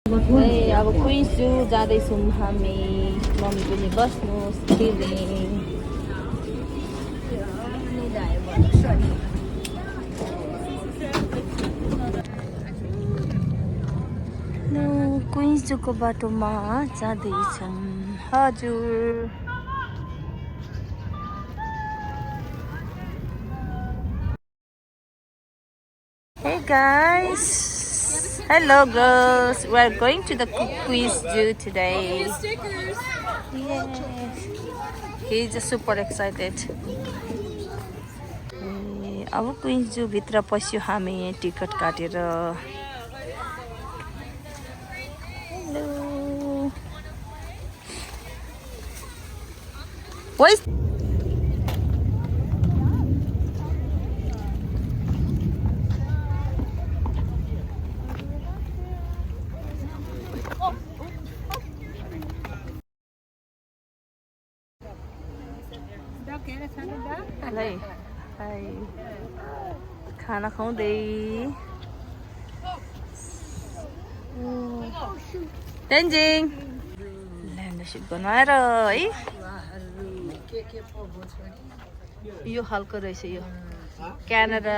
अब क्विन्स जू जाँदैछौँ हामी मम्मी पनि बस्नुहोस् फिलिङ क्विन्स जूको बाटोमा जाँदैछौँ हजुर Hey guys, hello girls. We are going to the quiz zoo today. Yes, he's just super excited. अब क्विन्स जू भित्र पस्यो हामी टिकट काटेर. Hello. Where's खाना खुवाउँदै तेन्जिङ ल्यान्डसिप बनाएर है यो खालको रहेछ यो क्यानाडा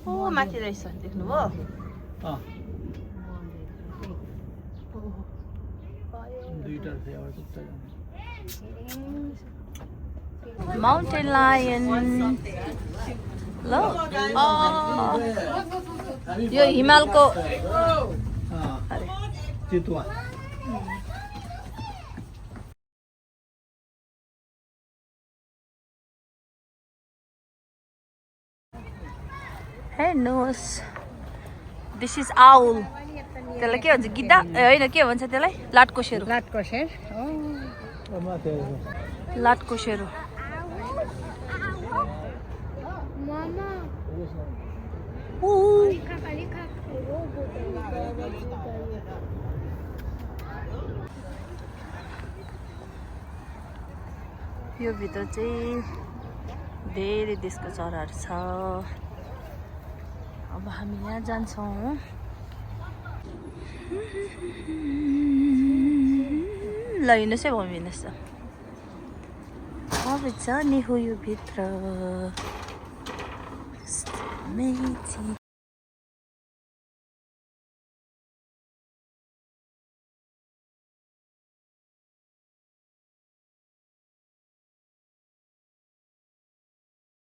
ओ माथि रहेछ देख्नुभयो Mountain lion. Look. Oh. यो हिमालको चितुवा हेर्नुहोस् दिस इज आउल त्यसलाई के भन्छ गिद्दा होइन के भन्छ त्यसलाई लाटकोसेरो लाटकोसेरो यो भित्र चाहिँ धेरै देशको चराहरू छ अब हामी यहाँ जान्छौँ ल हिँड्नुहोस् है मम्मी हिँड्नुहोस् अब जाने हो यो भित्र Amazing.